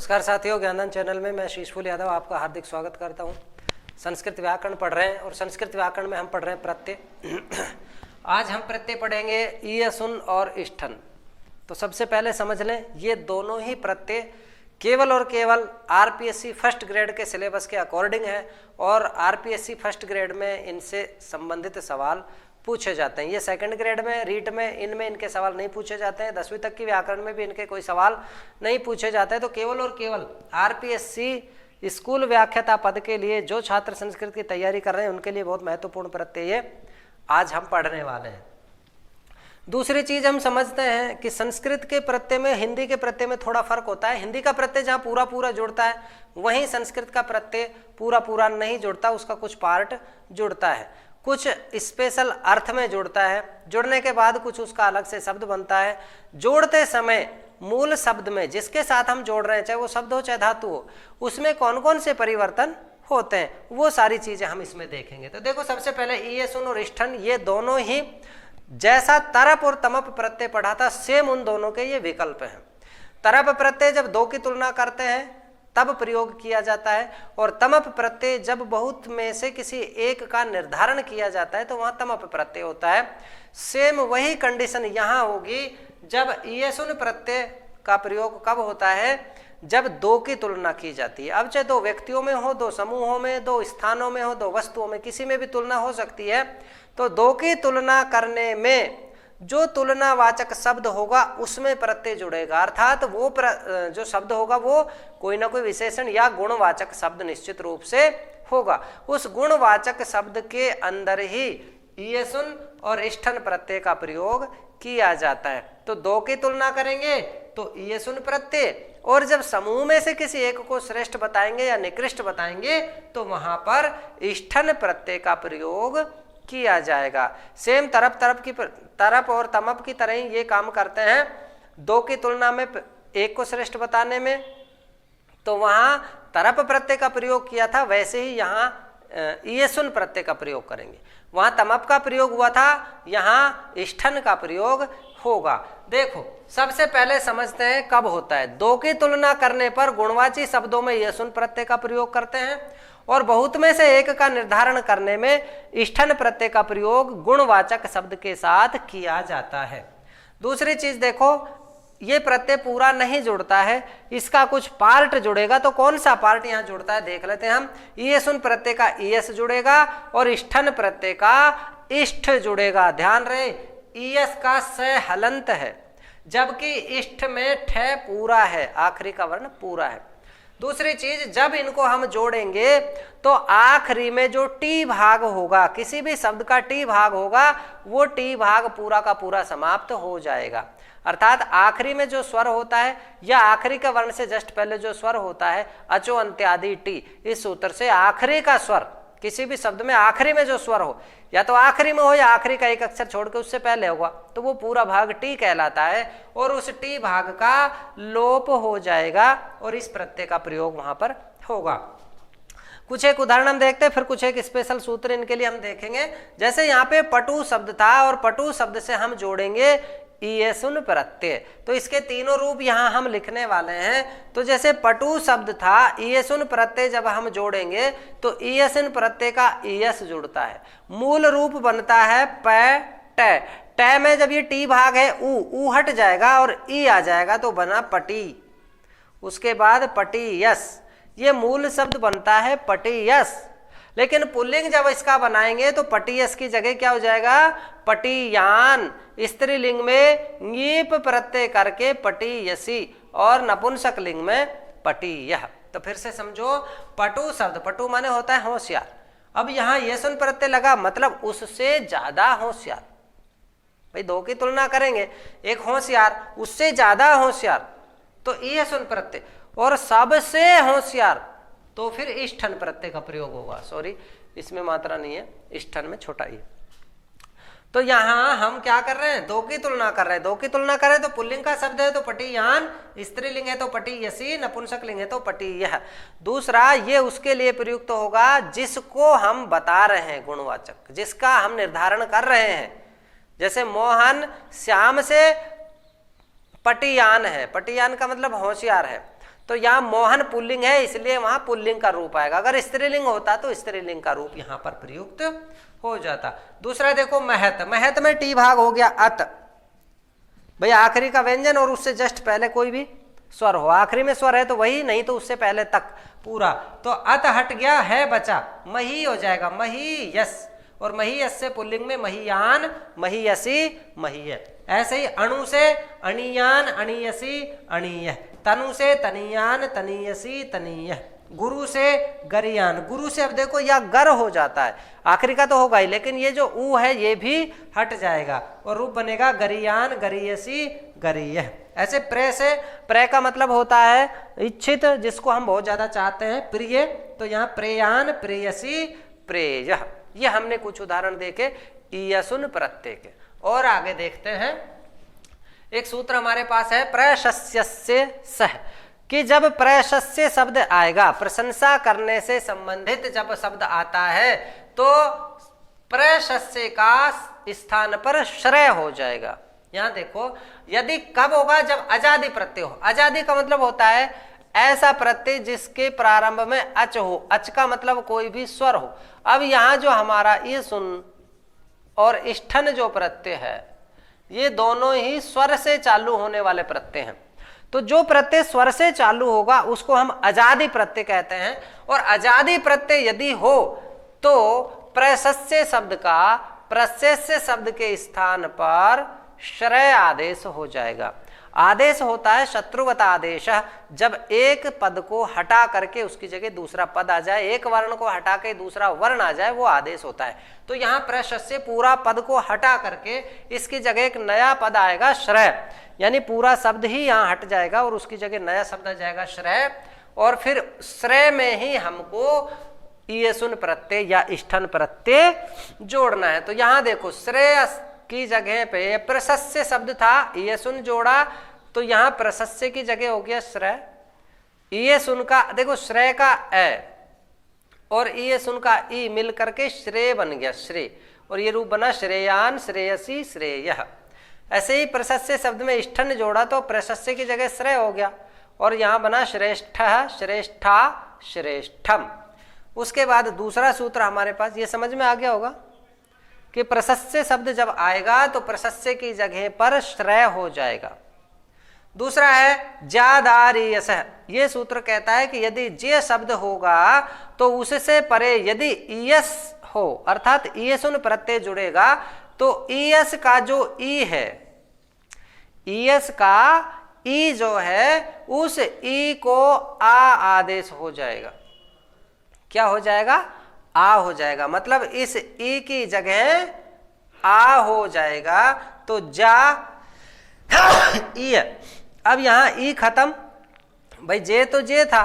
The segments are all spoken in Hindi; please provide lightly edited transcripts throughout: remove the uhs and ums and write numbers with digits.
नमस्कार साथियों, ज्ञानदान चैनल में मैं शीशफुल यादव आपका हार्दिक स्वागत करता हूं। संस्कृत व्याकरण पढ़ रहे हैं और संस्कृत व्याकरण में हम पढ़ रहे हैं प्रत्यय। आज हम प्रत्यय पढ़ेंगे ईय, सुन और इष्ठन। तो सबसे पहले समझ लें, ये दोनों ही प्रत्यय केवल और केवल आरपीएससी फर्स्ट ग्रेड के सिलेबस के अकॉर्डिंग है और आरपीएससी फर्स्ट ग्रेड में इनसे संबंधित सवाल पूछे जाते हैं। ये सेकंड ग्रेड में रीट में इनके सवाल नहीं पूछे जाते हैं। 10वीं तक की व्याकरण में भी इनके कोई सवाल नहीं पूछे जाते हैं। तो केवल और केवल आरपीएससी स्कूल व्याख्याता पद के लिए जो छात्र संस्कृत की तैयारी कर रहे हैं उनके लिए बहुत महत्वपूर्ण प्रत्यय आज हम पढ़ने वाले हैं। दूसरी चीज हम समझते हैं कि संस्कृत के प्रत्यय में हिंदी के प्रत्यय में थोड़ा फर्क होता है। हिंदी का प्रत्यय जहाँ पूरा पूरा जुड़ता है वहीं संस्कृत का प्रत्यय पूरा पूरा नहीं जुड़ता, उसका कुछ पार्ट जुड़ता है, कुछ स्पेशल अर्थ में जुड़ता है। जुड़ने के बाद कुछ उसका अलग से शब्द बनता है। जोड़ते समय मूल शब्द में जिसके साथ हम जोड़ रहे हैं, चाहे वो शब्द हो चाहे धातु हो, उसमें कौन कौन से परिवर्तन होते हैं, वो सारी चीजें हम इसमें देखेंगे। तो देखो, सबसे पहले ईय, सुन और इष्ठन, ये दोनों ही जैसा तरप और तमप प्रत्यय पढ़ा था सेम उन दोनों के ये विकल्प हैं। तरप प्रत्यय जब दो की तुलना करते हैं तब प्रयोग किया जाता है और तमप प्रत्यय जब बहुत में से किसी एक का निर्धारण किया जाता है तो वहां तमप प्रत्यय होता है। सेम वही कंडीशन यहां होगी जब ईय, सुन प्रत्यय का प्रयोग कब होता है, जब दो की तुलना की जाती है। अब चाहे दो व्यक्तियों में हो, दो समूहों में, दो स्थानों में हो, दो वस्तुओं में, किसी में भी तुलना हो सकती है। तो दो की तुलना करने में जो तुलनावाचक शब्द होगा उसमें प्रत्यय जुड़ेगा, अर्थात वो जो शब्द होगा वो कोई ना कोई विशेषण या गुणवाचक शब्द निश्चित रूप से होगा। उस गुणवाचक शब्द के अंदर ही ईय, सुन और इष्ठन प्रत्यय का प्रयोग किया जाता है। तो दो की तुलना करेंगे तो ईय, सुन प्रत्यय, और जब समूह में से किसी एक को श्रेष्ठ बताएंगे या निकृष्ट बताएंगे तो वहां पर इष्ठन प्रत्यय का प्रयोग किया जाएगा। सेम तरप और तमप की तरह ही ये काम करते हैं। दो की तुलना में एक को श्रेष्ठ बताने में तो वहां तरप प्रत्यय का प्रयोग किया था, वैसे ही यहाँ ईय, सुन प्रत्यय का प्रयोग करेंगे। वहां तमप का प्रयोग हुआ था, यहाँ इष्ठन का प्रयोग होगा। देखो, सबसे पहले समझते हैं कब होता है। दो की तुलना करने पर गुणवाची शब्दों में ईय, सुन प्रत्यय का प्रयोग करते हैं और बहुत में से एक का निर्धारण करने में इष्ठन प्रत्यय का प्रयोग गुणवाचक शब्द के साथ किया जाता है। दूसरी चीज देखो, ये प्रत्यय पूरा नहीं जुड़ता है, इसका कुछ पार्ट जुड़ेगा। तो कौन सा पार्ट यहाँ जुड़ता है देख लेते हैं हम। ईय, सुन प्रत्यय का ईयस जुड़ेगा और इष्ठन प्रत्यय का इष्ठ जुड़ेगा। ध्यान रहे, ईयस का स हलंत है जबकि इष्ठ में ठ पूरा है, आखिरी का वर्ण पूरा है। दूसरी चीज, जब इनको हम जोड़ेंगे तो आखिरी में जो टी भाग होगा, किसी भी शब्द का टी भाग होगा, वो टी भाग पूरा का पूरा समाप्त हो जाएगा। अर्थात आखिरी में जो स्वर होता है या आखिरी के वर्ण से जस्ट पहले जो स्वर होता है, अचो अंत्यादि टी, इस सूत्र से आखिरी का स्वर, किसी भी शब्द में आखिरी में जो स्वर हो, या तो आखिरी में हो या आखिरी का एक अक्षर छोड़ के उससे पहले होगा, तो वो पूरा भाग टी कहलाता है और उस टी भाग का लोप हो जाएगा और इस प्रत्यय का प्रयोग वहां पर होगा। कुछ एक उदाहरण हम देखते हैं, फिर कुछ एक स्पेशल सूत्र इनके लिए हम देखेंगे। जैसे यहाँ पे पटु शब्द था और पटु शब्द से हम जोड़ेंगे ईय, सुन प्रत्यय, तो इसके तीनों रूप यहाँ हम लिखने वाले हैं। तो जैसे पटु शब्द था, ईय, सुन प्रत्यय जब हम जोड़ेंगे तो ईय, सुन प्रत्यय का ईयस जुड़ता है, मूल रूप बनता है प ट। ट में जब ये टी भाग है ऊ हट जाएगा और ई आ जाएगा तो बना पटी। उसके बाद पटीयस, ये मूल शब्द बनता है पटीयस। लेकिन पुल्लिंग जब इसका बनाएंगे तो पटीयस की जगह क्या हो जाएगा, पटीयान। स्त्रीलिंग में ङीप प्रत्यय करके पटीयसी और नपुंसक लिंग में पटीयः। तो फिर से समझो, पटु शब्द, पटु माने होता है होशियार। अब यहाँ ईय, सुन प्रत्यय लगा, मतलब उससे ज्यादा होशियार। भाई दो की तुलना करेंगे, एक होशियार उससे ज्यादा होशियार, तो ईय, सुन प्रत्यय, और सबसे होशियार तो फिर इष्ठन प्रत्यय का प्रयोग होगा। सॉरी, इसमें मात्रा नहीं है, इष्ठन में छोटा ही। तो यहाँ हम क्या कर रहे हैं, दो की तुलना कर रहे हैं। दो की तुलना करें तो पुल्लिंग का शब्द है तो पटीयान, स्त्रीलिंग है तो पटीयसी, नपुंसक लिंग है तो पटीयः। दूसरा, ये उसके लिए प्रयुक्त होगा जिसको हम बता रहे हैं, गुणवाचक, जिसका हम निर्धारण कर रहे हैं। जैसे मोहन श्याम से पटीयान है, पटीयान का मतलब होशियार है, तो यहाँ मोहन पुल्लिंग है इसलिए वहां पुल्लिंग का रूप आएगा। अगर स्त्रीलिंग होता तो स्त्रीलिंग का रूप यहाँ पर प्रयुक्त हो जाता। दूसरा देखो महत, महत में टी भाग हो गया अत, भाई आखिरी का व्यंजन और उससे जस्ट पहले कोई भी स्वर हो, आखिरी में स्वर है तो वही, नहीं तो उससे पहले तक पूरा। तो अत हट गया, है बचा, मही हो जाएगा, मही यस, और मही यस से पुल्लिंग में महीयान, महीयसी, महीय। ऐसे ही अणु से अणियान, अणियसी, अणीय। तनु से तनियान, तनीयसी, तनीय। गुरु से गरियान, गुरु से अब देखो यह गर हो जाता है, आखिरी का तो होगा ही, लेकिन ये जो ऊ है ये भी हट जाएगा और रूप बनेगा गरियान, गरियसी, गरीय। ऐसे प्रे से, प्रे का मतलब होता है इच्छित, जिसको हम बहुत ज्यादा चाहते हैं, प्रिय, तो यहाँ प्रेयान, प्रेयसी, प्रेय। ये हमने कुछ उदाहरण देखे ईयसुन प्रत्यय के। और आगे देखते हैं, एक सूत्र हमारे पास है प्रशस्यस्य सह, कि जब प्रशस्य शब्द आएगा, प्रशंसा करने से संबंधित जब शब्द आता है तो प्रशस्य का स्थान पर श्रेय हो जाएगा। यहां देखो, यदि कब होगा, जब अजादि प्रत्यय हो। अजादि का मतलब होता है ऐसा प्रत्यय जिसके प्रारंभ में अच हो, अच का मतलब कोई भी स्वर हो। अब यहां जो हमारा ये सुन और इष्ठन जो प्रत्यय है, ये दोनों ही स्वर से चालू होने वाले प्रत्यय हैं। तो जो प्रत्यय स्वर से चालू होगा उसको हम अजादि प्रत्यय कहते हैं। और अजादि प्रत्यय यदि हो तो प्रशस्य शब्द का प्रशस्य शब्द के स्थान पर श्रेय आदेश हो जाएगा। आदेश होता है शत्रुवत आदेश, जब एक पद को हटा करके उसकी जगह दूसरा पद आ जाए, एक वर्ण को हटा के दूसरा वर्ण आ जाए, वो आदेश होता है। तो यहाँ प्रशस्य पूरा पद को हटा करके इसकी जगह एक नया पद आएगा श्रेय, यानी पूरा शब्द ही यहाँ हट जाएगा और उसकी जगह नया शब्द आ जाएगा श्रेय। और फिर श्रेय में ही हमको ईयसुन प्रत्यय या इष्ठन प्रत्यय जोड़ना है। तो यहाँ देखो, श्रेय की जगह पे प्रशस्य शब्द था, ईयसुन जोड़ा, तो यहाँ प्रशस्य की जगह हो गया श्रेय। ईयसुन का देखो, श्रेय का ए और ईयसुन का ई मिल करके श्रेय बन गया, श्रेय, और ये रूप बना श्रेयान, श्रेयसी, श्रेय। ऐसे ही प्रशस्य शब्द में इष्ठन जोड़ा तो प्रशस्य की जगह श्रेय हो गया और यहाँ बना श्रेष्ठ, श्रेष्ठा, श्रेष्ठम। उसके बाद दूसरा सूत्र हमारे पास, ये समझ में आ गया होगा कि प्रशस्य शब्द जब आएगा तो प्रशस्य की जगह पर श्रेय हो जाएगा। दूसरा है ज्यादारियस, ये सूत्र कहता है कि यदि जे शब्द होगा तो उससे परे यदि ईयस हो, अर्थात ईयसुन प्रत्यय जुड़ेगा, तो ईयस का जो ई है, ईयस का ई जो है, उस ई को आ आदेश हो जाएगा। क्या हो जाएगा? आ हो जाएगा। मतलब इस ई की जगह आ हो जाएगा, तो जा ई। अब यहां ई खत्म, भाई जे तो जे था,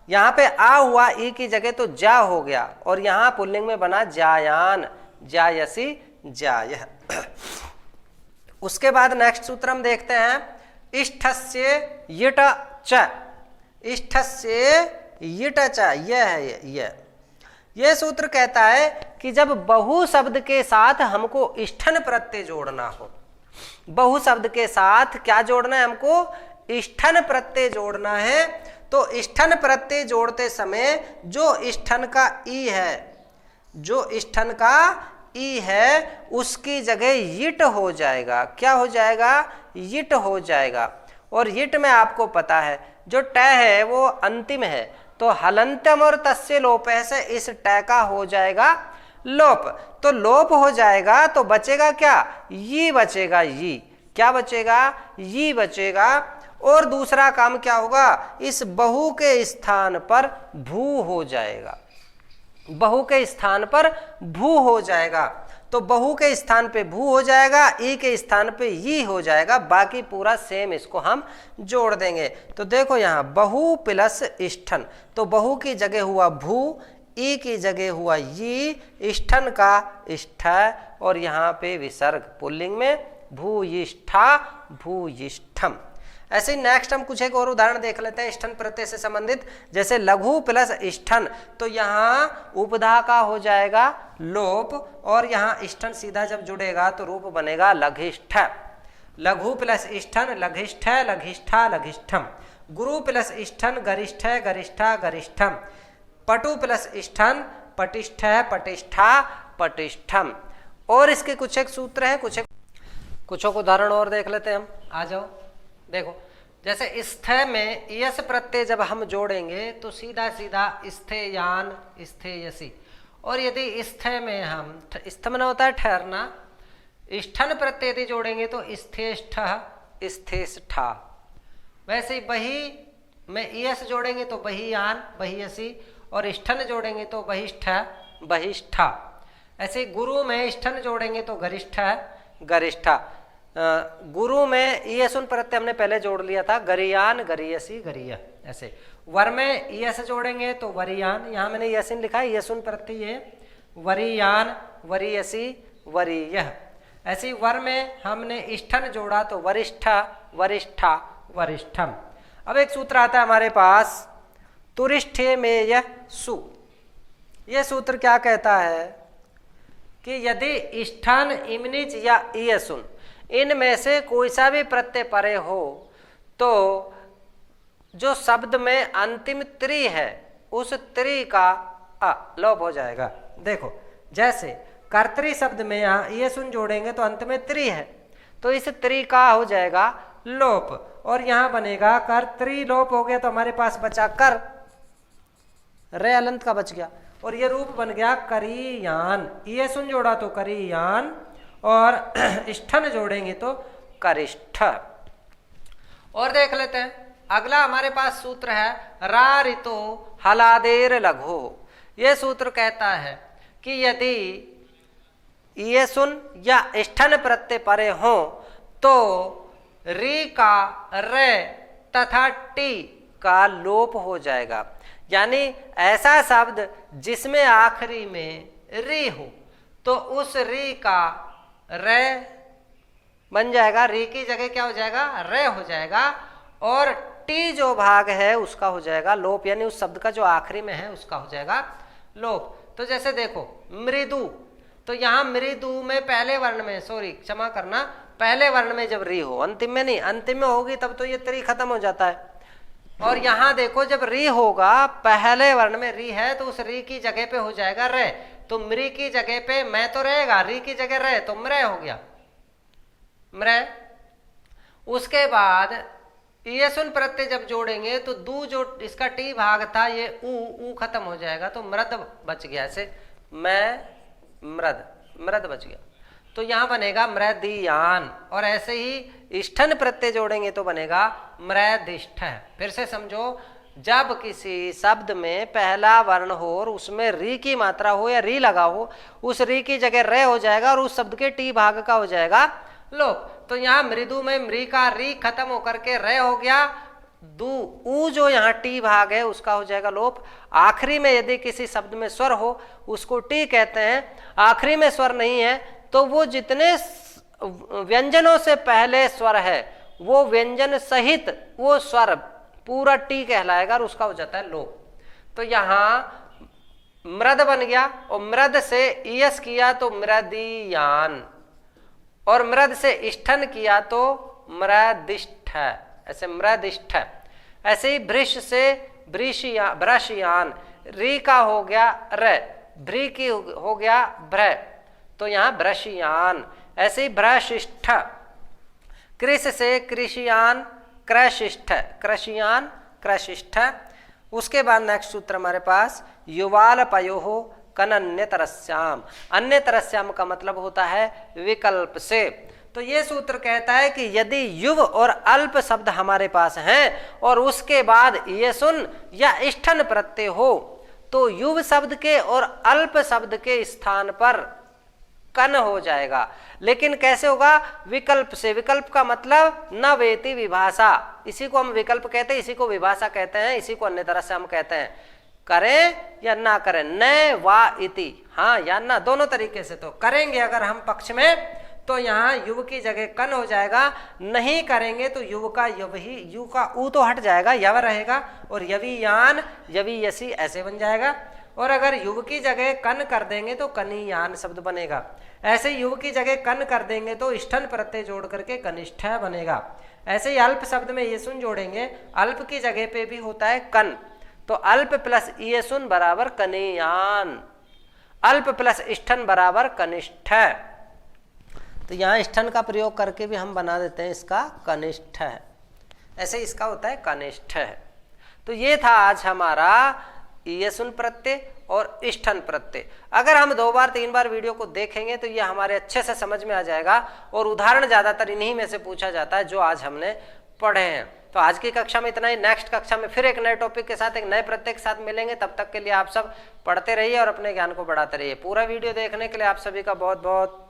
यहां पे आ हुआ, ई की जगह तो जा हो गया, और यहां पुल्लिंग में बना जायान, जायसी, जाय। उसके बाद नेक्स्ट सूत्र हम देखते हैं, इष्ठस्य यट च, इष्ठस्य यट च, यह है ये सूत्र कहता है कि जब बहु शब्द के साथ हमको इष्ठन प्रत्यय जोड़ना हो, बहु शब्द के साथ क्या जोड़ना है हमको? इष्ठन प्रत्यय जोड़ना है। तो इष्ठन प्रत्यय जोड़ते समय जो इष्ठन का ई है, जो इष्ठन का ई है, उसकी जगह यिट हो जाएगा। क्या हो जाएगा? यिट हो जाएगा। और यिट में आपको पता है जो ट है वो अंतिम है, तो हलंत्यम और तस्य लोप से इस ट का हो जाएगा लोप। तो लोप हो जाएगा तो बचेगा क्या? ये बचेगा, ये क्या बचेगा? ये बचेगा। और दूसरा काम क्या होगा? इस बहु के स्थान पर भू हो जाएगा, बहु के स्थान पर भू हो जाएगा। तो बहु के स्थान पे भू हो जाएगा, ई के स्थान पे ई हो जाएगा, बाकी पूरा सेम इसको हम जोड़ देंगे। तो देखो यहाँ बहु प्लस इष्ठन, तो बहु की जगह हुआ भू, ई की जगह हुआ ई, इष्ठन का इष्ठ, और यहाँ पे विसर्ग पुल्लिंग में भूयिष्ठा, भूयिष्ठम। ऐसे ही नेक्स्ट हम कुछ एक और उदाहरण देख लेते हैं इष्ठन प्रत्यय से संबंधित। जैसे लघु प्लस इष्ठन, तो यहाँ उपधा का हो जाएगा लोप, और यहाँ इष्ठन सीधा जब जुड़ेगा तो रूप बनेगा लघिष्ठ। लघु प्लस इष्ठन, लघिष्ठ, लघिष्ठा, लघिष्ठम। गुरु प्लस इष्ठन गरिष्ठ गरिष्ठा गरिष्ठम, पटु प्लस इष्ठन पटिष्ठ पटिष्ठा पटिष्ठम। और इसके कुछ एक सूत्र हैं, कुछ उदाहरण और देख लेते हैं हम। आ जाओ देखो, जैसे स्थ में यस प्रत्यय जब हम जोड़ेंगे तो सीधा सीधा स्थेयान स्थेयसी, और यदि स्थ में हम स्थ में होता है ठहरना, इष्ठन प्रत्यय यदि जोड़ेंगे तो स्थेष्ठ स्थेष्ठा। वैसे ही बही में ईयस जोड़ेंगे तो बहियान बहियसी, और इष्ठन जोड़ेंगे तो बहिष्ठ बहिष्ठा। ऐसे गुरु में इष्ठन जोड़ेंगे तो गरिष्ठ गरिष्ठा। गुरु में ईयसुन प्रत्यय हमने पहले जोड़ लिया था, गरियान गरियसी गरिय। ऐसे वर में ईयस जोड़ेंगे तो वरियान, यहाँ मैंने यसिन लिखा है, यशुन प्रत्यय ये वरियान वरियसी वरीय। ऐसे वर में हमने इष्ठन जोड़ा तो वरिष्ठ वरिष्ठा वरिष्ठम। अब एक सूत्र आता है हमारे पास, तुरिष्ठे में यह सु। यह सूत्र क्या कहता है कि यदि इष्ठन इमनिच या ईयसुन इनमें से कोई सा भी प्रत्यय परे हो तो जो शब्द में अंतिम त्रि है उस त्रि का लोप हो जाएगा। देखो जैसे कर्तरी शब्द में यहाँ ये सुन जोड़ेंगे तो अंत में त्रि है, तो इस त्रि का हो जाएगा लोप, और यहाँ बनेगा कर्तरी। लोप हो गया तो हमारे पास बचा कर, रे अलंत का बच गया, और ये रूप बन गया करियान। ये सुन जोड़ा तो करियान, और इष्ठन जोड़ेंगे तो करिष्ठ। और देख लेते हैं अगला हमारे पास सूत्र है रा ऋतो हलादेर लघु। ये सूत्र कहता है कि यदि ये सुन या इष्ठन प्रत्यय परे हो तो री का रे तथा टी का लोप हो जाएगा। यानी ऐसा शब्द जिसमें आखिरी में री हो तो उस री का रे बन जाएगा, री की जगह क्या हो जाएगा, रे हो जाएगा, और टी जो भाग है उसका हो जाएगा लोप, यानी उस शब्द का जो आखिरी में है उसका हो जाएगा लोप। तो जैसे देखो मृदु, तो यहाँ मृदु में पहले वर्ण में, सॉरी क्षमा करना, पहले वर्ण में जब री हो, अंतिम में नहीं, अंतिम में होगी तब तो ये त्रि खत्म हो जाता है। और यहाँ देखो जब री होगा, पहले वर्ण में री है तो उस री की जगह पे हो जाएगा रे, तो मृ की जगह पे मैं तो रहेगा, री की जगह रे तो मृ हो गया मृ। उसके बाद ये सुन प्रत्यय जब जोड़ेंगे तो दू जो इसका टी भाग था ये ऊ खत्म हो जाएगा तो मृद बच गया, ऐसे मैं मृद मृद बच गया, तो यहाँ बनेगा मृदियान। और ऐसे ही इष्ठन प्रत्यय जोड़ेंगे तो बनेगा मृदिष्ठ। फिर से समझो, जब किसी शब्द में पहला वर्ण हो और उसमें री की मात्रा हो या री लगा हो, उस री की जगह रे हो जाएगा और उस शब्द के टी भाग का हो जाएगा लोप। तो यहाँ मृदु में मृ का री खत्म होकर के रे हो गया, दू ऊ जो यहाँ टी भाग है उसका हो जाएगा लोप। आखिरी में यदि किसी शब्द में स्वर हो उसको टी कहते हैं, आखिरी में स्वर नहीं है तो वो जितने व्यंजनों से पहले स्वर है वो व्यंजन सहित वो स्वर पूरा टी कहलाएगा और उसका हो जाता है लोप। तो यहाँ मृद बन गया, और मृद से ईयस किया तो मृदियान, और मृद से इष्ठन किया तो मृदिष्ठ, ऐसे मृदिष्ठ। ऐसे ही भृश से भ्रशियान, री का हो गया र, भ्री की हो गया भ्र, तो यहाँ भ्रशियान। ऐसे ही भ्रशिष्ठ, कृष से कृषियान क्रशिष्ठ, कृषियान क्रशिष्ठ। उसके बाद नेक्स्ट सूत्र हमारे पास युवाल पयोहो कनन्यतरस्याम। अन्यतरस्याम का मतलब होता है विकल्प से। तो ये सूत्र कहता है कि यदि युव और अल्प शब्द हमारे पास हैं और उसके बाद ये सुन या इष्ठन प्रत्यय हो तो युव शब्द के और अल्प शब्द के स्थान पर कन हो जाएगा। लेकिन कैसे होगा, विकल्प से। विकल्प का मतलब न वेति विभाषा, इसी को हम विकल्प कहते हैं, इसी को विभाषा कहते हैं, इसी को अन्य तरह से हम कहते हैं। करें या ना करें, न वा इति, हाँ या ना, दोनों तरीके से। तो करेंगे अगर हम पक्ष में तो यहाँ युव की जगह कन हो जाएगा, नहीं करेंगे तो युव का युव ही, यु का ऊ तो हट जाएगा, यव रहेगा, और यवीयान यवीयसी ऐसे बन जाएगा। और अगर युव की जगह कन कर देंगे तो कनियान शब्द बनेगा। ऐसे युव की जगह कन कर देंगे तो इष्ठन प्रत्यय जोड़ करके कनिष्ठ बनेगा। ऐसे ही अल्प शब्द में येसुन जोड़ेंगे, अल्प की जगह पे भी होता है कन, तो अल्प प्लस येसुन बराबर कनियान, अल्प प्लस इष्ठन बराबर कनिष्ठ। तो यहाँ इष्ठन का प्रयोग करके भी हम बना देते हैं इसका कनिष्ठ, ऐसे इसका होता है कनिष्ठ। तो ये था आज हमारा येसुन प्रत्यय और इष्ठन प्रत्यय। अगर हम 2 बार 3 बार वीडियो को देखेंगे तो ये हमारे अच्छे से समझ में आ जाएगा, और उदाहरण ज्यादातर इन्हीं में से पूछा जाता है जो आज हमने पढ़े हैं। तो आज की कक्षा में इतना ही। नेक्स्ट कक्षा में फिर एक नए टॉपिक के साथ, एक नए प्रत्यय के साथ मिलेंगे। तब तक के लिए आप सब पढ़ते रहिए और अपने ज्ञान को बढ़ाते रहिए। पूरा वीडियो देखने के लिए आप सभी का बहुत बहुत